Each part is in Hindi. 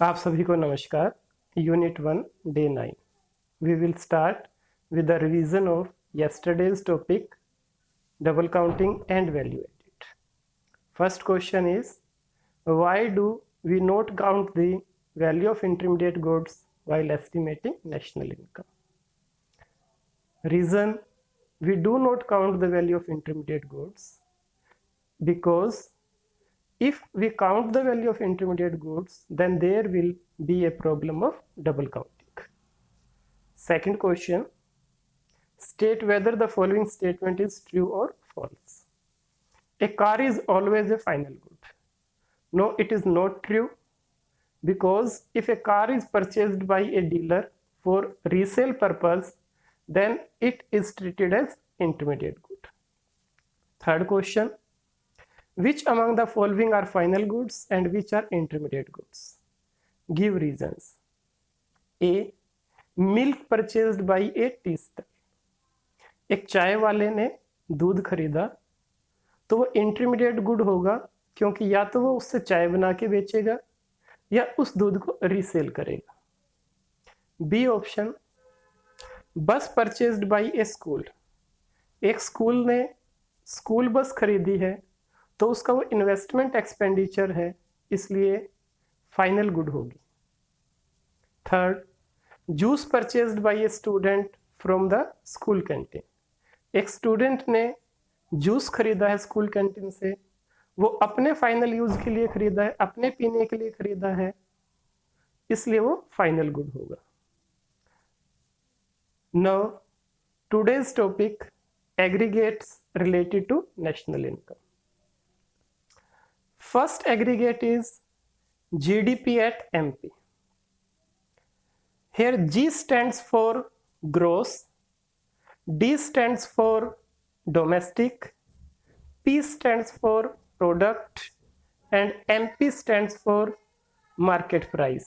आप सभी को नमस्कार। Unit 1 day 9 we will start with the revision of yesterday's topic double counting and value added. First question is, why do we not count the value of intermediate goods while estimating national income? Reason: we do not count the value of intermediate goods because if we count the value of intermediate goods, then there will be a problem of double counting. Second question, state whether the following statement is true or false. A car is always a final good. No, it is not true, because if a car is purchased by a dealer for resale purpose, then it is treated as intermediate good. Third question, which among the following are final goods and which are intermediate goods? Give reasons. A. Milk purchased by a tea stall. एक चाय वाले ने दूध खरीदा तो वो इंटरमीडिएट गुड होगा, क्योंकि या तो वो उससे चाय बना के बेचेगा या उस दूध को रीसेल करेगा. बी ऑप्शन, बस परचेज्ड बाय ए स्कूल. एक स्कूल ने स्कूल बस खरीदी है तो उसका वो इन्वेस्टमेंट एक्सपेंडिचर है, इसलिए फाइनल गुड होगी. Third, juice purchased bye a student from the school canteen. एक स्टूडेंट ने जूस खरीदा है स्कूल कैंटीन से, वो अपने फाइनल यूज के लिए खरीदा है, अपने पीने के लिए खरीदा है, इसलिए वो फाइनल गुड होगा. Now today's topic, aggregates related to national income. First aggregate is GDP at MP. Here G stands for gross, D stands for domestic, P stands for product, and MP stands for market price.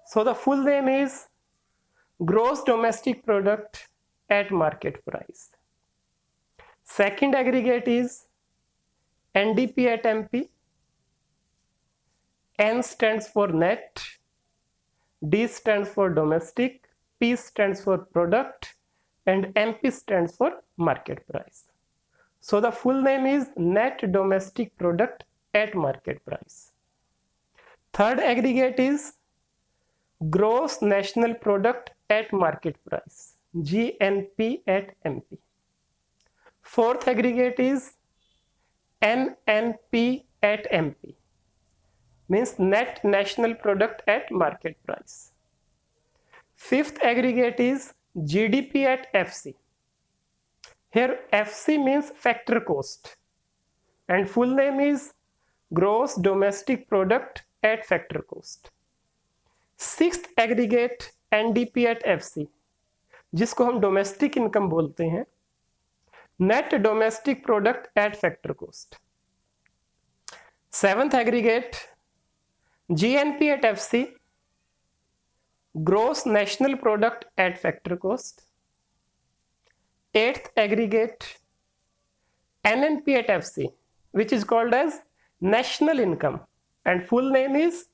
So the full name is gross domestic product at market price. Second aggregate is NDP at MP. N stands for net, D stands for domestic, P stands for product, and MP stands for market price. So the full name is net domestic product at market price. Third aggregate is gross national product at market price, GNP at MP. Fourth aggregate is NNP at MP, means net national product at market price. Fifth aggregate is GDP at FC. Here FC means factor cost and full name is gross domestic product at factor cost. Sixth aggregate NDP at FC, जिसको हम डोमेस्टिक इनकम बोलते हैं, net domestic product at factor cost. Seventh aggregate GNP at FC, gross national product at factor cost. Eighth aggregate NNP at FC, which is called as national income and full name is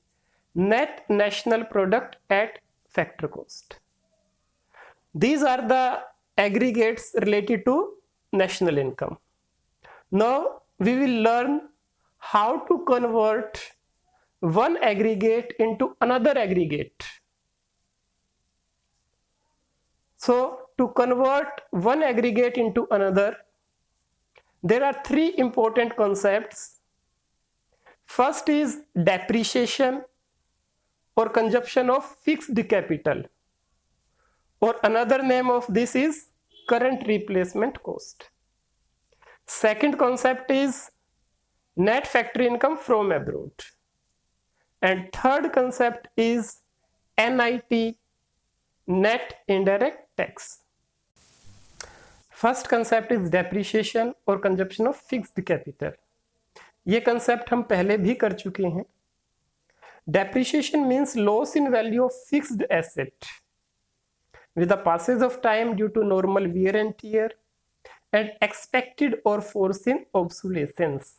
net national product at factor cost. These are the aggregates related to national income. Now we will learn how to convert one aggregate into another aggregate. So to convert one aggregate into another, there are three important concepts. First is depreciation or consumption of fixed capital, or another name of this is current replacement cost. Second concept is net factory income from abroad, and third concept is NIT, net indirect tax. First concept is depreciation or consumption of fixed capital. ये concept हम पहले भी कर चुके हैं. Depreciation means loss in value of fixed asset with the passage of time due to normal wear and tear and expected or foreseen obsolescence.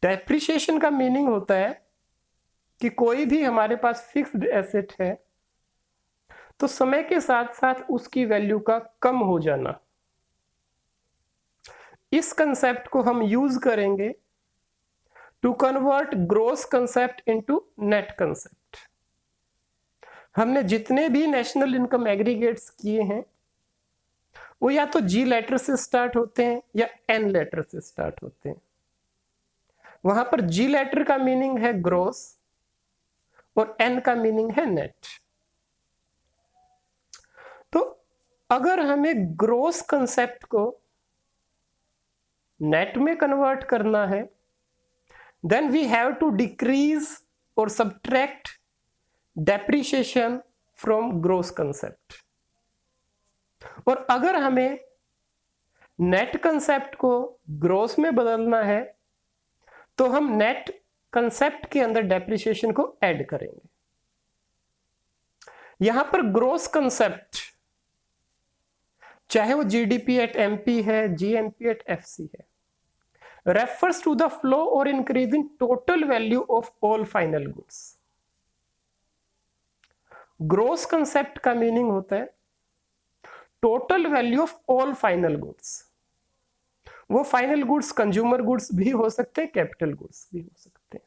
Depreciation का मीनिंग होता है कि कोई भी हमारे पास फिक्स्ड एसेट है तो समय के साथ साथ उसकी वैल्यू का कम हो जाना। इस कंसेप्ट को हम यूज करेंगे to convert gross concept into net concept. हमने जितने भी नेशनल इनकम एग्रीगेट्स किए हैं वो या तो जी लेटर से स्टार्ट होते हैं या एन लेटर से स्टार्ट होते हैं। वहां पर जी लेटर का मीनिंग है ग्रॉस और एन का मीनिंग है नेट। तो अगर हमें ग्रॉस कंसेप्ट को नेट में कन्वर्ट करना है then we have to decrease और subtract depreciation from gross concept. और अगर हमें नेट कंसेप्ट को ग्रॉस में बदलना है तो हम नेट कंसेप्ट के अंदर डेप्रिसिएशन को ऐड करेंगे। यहां पर ग्रॉस कंसेप्ट चाहे वो जीडीपी एट एमपी है, जीएनपी एट एफसी है, रेफर्स टू द फ्लो और increase in total value of all final goods. Gross concept का मीनिंग होता है total value of all final goods. वो फाइनल गुड्स कंज्यूमर गुड्स भी हो सकते हैं, कैपिटल गुड्स भी हो सकते हैं।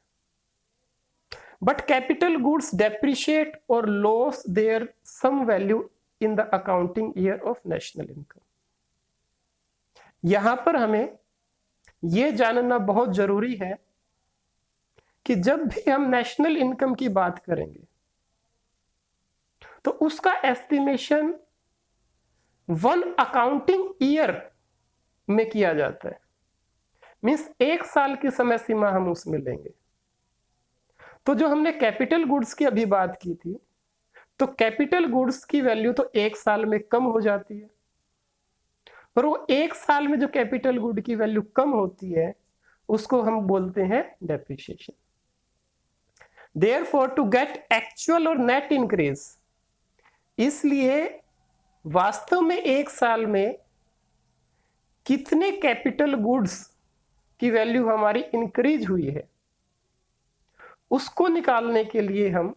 बट कैपिटल गुड्स डेप्रिशिएट और loss their some value in the accounting year of national income. यहां पर हमें यह जानना बहुत जरूरी है कि जब भी हम नेशनल इनकम की बात करेंगे तो उसका एस्टिमेशन वन अकाउंटिंग ईयर में किया जाता है। मींस एक साल की समय सीमा हम उसमें लेंगे। तो जो हमने कैपिटल गुड्स की अभी बात की थी तो कैपिटल गुड्स की वैल्यू तो एक साल में कम हो जाती है, पर वो एक साल में जो कैपिटल गुड की वैल्यू कम होती है उसको हम बोलते हैं depreciation. Therefore to get actual और नेट इंक्रीज, इसलिए वास्तव में एक साल में कितने कैपिटल गुड्स की वैल्यू हमारी इंक्रीज हुई है उसको निकालने के लिए हम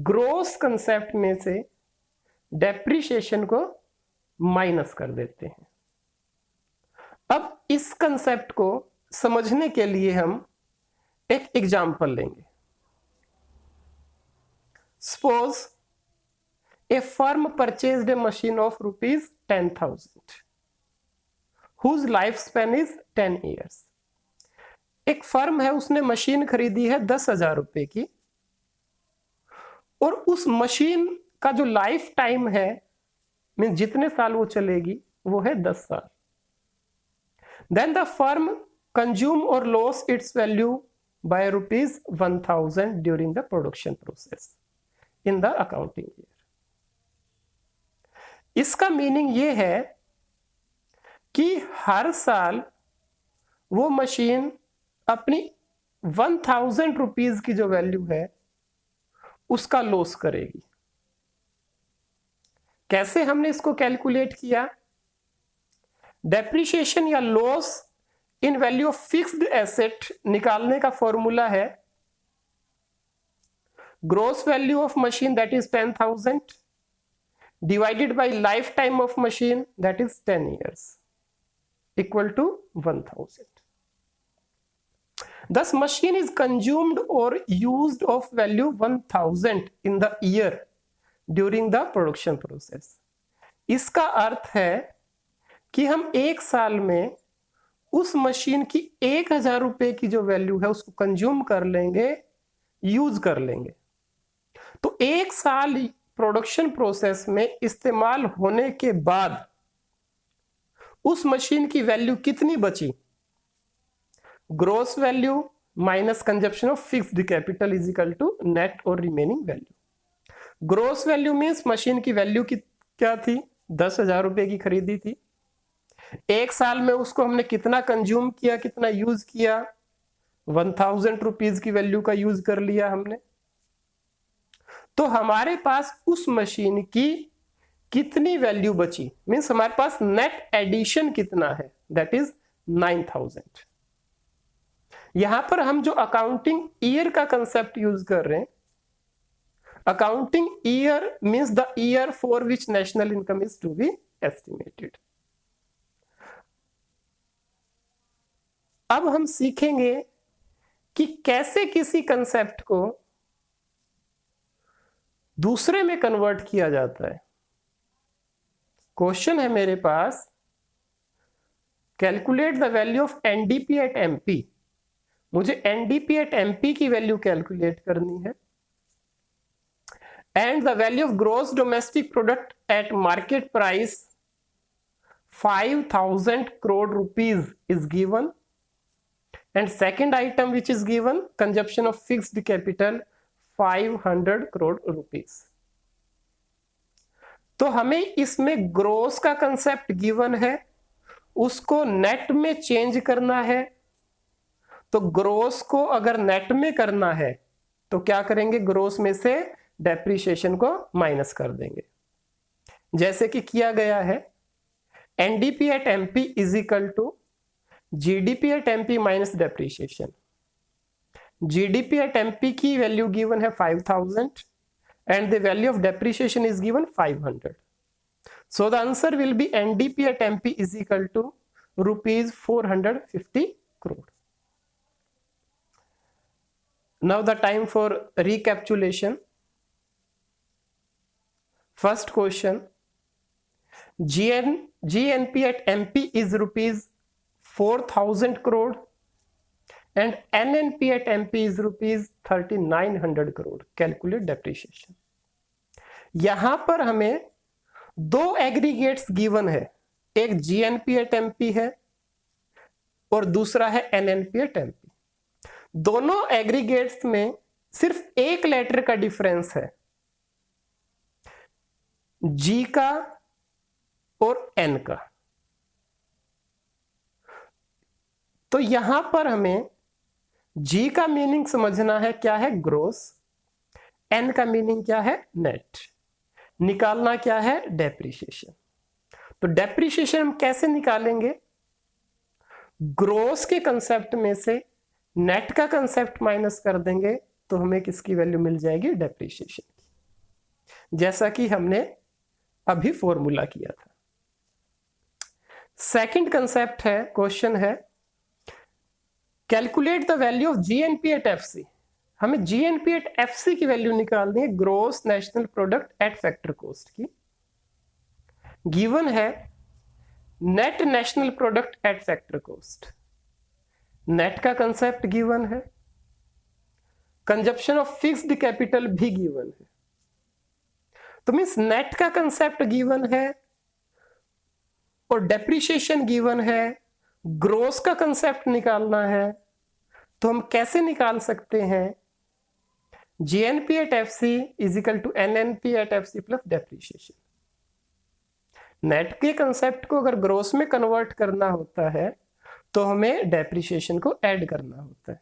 ग्रॉस कंसेप्ट में से डेप्रिसिएशन को माइनस कर देते हैं। अब इस कंसेप्ट को समझने के लिए हम एक एग्जांपल लेंगे। Suppose a firm purchased a machine of rupees 10,000 whose lifespan is 10 years। एक फर्म है उसने मशीन खरीदी है 10,000 रुपए की और उस मशीन का जो लाइफ टाइम है मीन जितने साल वो चलेगी वो है 10 साल। देन द फर्म कंज्यूम और loss it's value by rupees 1,000 during the production process in the accounting year. इसका मीनिंग ये है कि हर साल वो मशीन अपनी 1,000 रुपीज की जो वैल्यू है उसका लॉस करेगी। कैसे हमने इसको कैलकुलेट किया? डेप्रिसिएशन या loss in value of fixed asset निकालने का फॉर्मूला है gross value of machine that is 10,000 divided by lifetime of machine that is 10 years equal to 1,000. Thus machine is consumed or used of value 1,000 in the year during the production process। इसका अर्थ है कि हम एक साल में उस मशीन की 1,000 रुपए की जो वैल्यू है उसको कंज्यूम कर लेंगे, यूज कर लेंगे। तो एक साल प्रोडक्शन प्रोसेस में इस्तेमाल होने के बाद उस मशीन की वैल्यू कितनी बची? Gross value minus consumption of fixed capital is equal to net और remaining value. Gross value means machine की वैल्यू की क्या थी? 10,000 रुपए की खरीदी थी। एक साल में उसको हमने कितना कंज्यूम किया, कितना यूज किया? 1,000 रुपीज की वैल्यू का यूज कर लिया हमने। तो हमारे पास उस मशीन की कितनी वैल्यू बची? मींस हमारे पास नेट एडिशन कितना है? That is 9,000। यहां पर हम जो अकाउंटिंग ईयर का कंसेप्ट यूज कर रहे हैं, accounting year means the year for which national income is to be estimated. अब हम सीखेंगे कि कैसे किसी कंसेप्ट को दूसरे में कन्वर्ट किया जाता है। क्वेश्चन है मेरे पास, calculate the value of NDP at MP. मुझे एनडीपी एट एमपी की वैल्यू कैलकुलेट करनी है, and the value of gross domestic product at market price 5000 crore rupees is given, and second item which is given, consumption of fixed capital 500 crore rupees। तो हमें इसमें ग्रोस का कंसेप्ट गिवन है, उसको नेट में चेंज करना है। तो ग्रोस को अगर नेट में करना है तो क्या करेंगे, ग्रोस में से डेप्रिसिएशन को माइनस कर देंगे, जैसे कि किया गया है। NDP at MP is equal to GDP at MP minus depreciation. GDP at MP की वैल्यू गिवन है 5000 and the value of depreciation is given 500. So the answer will be NDP at MP is equal to rupees 450 crore. Now the time for recapitulation. First question, GNP at MP is rupees 4000 crore and NNP at MP is rupees 3900 crore. Calculate depreciation. यहां पर हमें दो एग्रीगेट्स गिवन है, एक जीएनपी एट एमपी है और दूसरा है एनएनपी एट एमपी। दोनों एग्रीगेट्स में सिर्फ एक लेटर का डिफरेंस है, जी का और एन का। तो यहां पर हमें जी का मीनिंग समझना है क्या है, ग्रोस। एन का मीनिंग क्या है, नेट। निकालना क्या है, डेप्रिसिएशन। तो डेप्रिसिएशन हम कैसे निकालेंगे, ग्रोस के कंसेप्ट में से नेट का कंसेप्ट माइनस कर देंगे तो हमें किसकी वैल्यू मिल जाएगी, डेप्रिसिएशन की, जैसा कि हमने अभी फॉर्मूला किया था। सेकंड कंसेप्ट है, क्वेश्चन है, calculate the value of GNP at FC. हमें जीएनपी एट एफसी की वैल्यू निकालनी है, gross national product at factor cost की। गिवन है net national product at factor cost. Net का कंसेप्ट गिवन है, कंजप्शन ऑफ फिक्स्ड कैपिटल भी गिवन है। तो मींस नेट का कंसेप्ट गिवन है और डेप्रिसिएशन गिवन है, ग्रोस का कंसेप्ट निकालना है। तो हम कैसे निकाल सकते हैं, GNP at FC is equal to NNP at FC plus depreciation. Net के कंसेप्ट को अगर ग्रोस में कन्वर्ट करना होता है तो हमें डेप्रिसिएशन को ऐड करना होता है।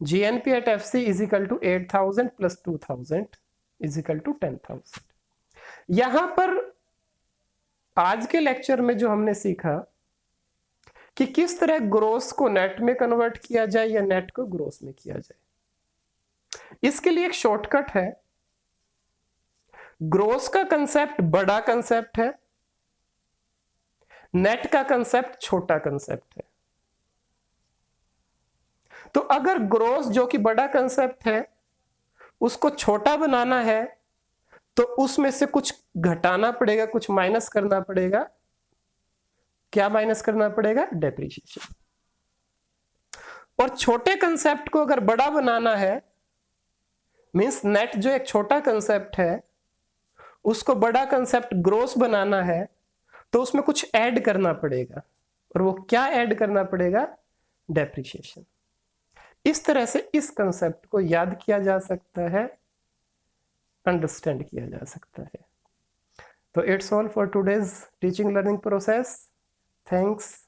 GNP at FC is equal to 8000 plus 2000 is equal to 10000। यहां पर आज के लेक्चर में जो हमने सीखा कि किस तरह ग्रोस को नेट में कन्वर्ट किया जाए या नेट को ग्रोस में किया जाए, इसके लिए एक शॉर्टकट है। ग्रोस का कंसेप्ट बड़ा कंसेप्ट है, नेट का कंसेप्ट छोटा कंसेप्ट है। तो अगर ग्रोस जो कि बड़ा कंसेप्ट है उसको छोटा बनाना है तो उसमें से कुछ घटाना पड़ेगा, कुछ माइनस करना पड़ेगा। क्या माइनस करना पड़ेगा, डेप्रिसिएशन। और छोटे कंसेप्ट को अगर बड़ा बनाना है, मींस नेट जो एक छोटा कंसेप्ट है उसको बड़ा कंसेप्ट ग्रोस बनाना है, तो उसमें कुछ ऐड करना पड़ेगा। और वो क्या ऐड करना पड़ेगा, डेप्रिसिएशन। इस तरह से इस कंसेप्ट को याद किया जा सकता है, अंडरस्टैंड किया जा सकता है। तो it's all for today's teaching learning process. Thanks.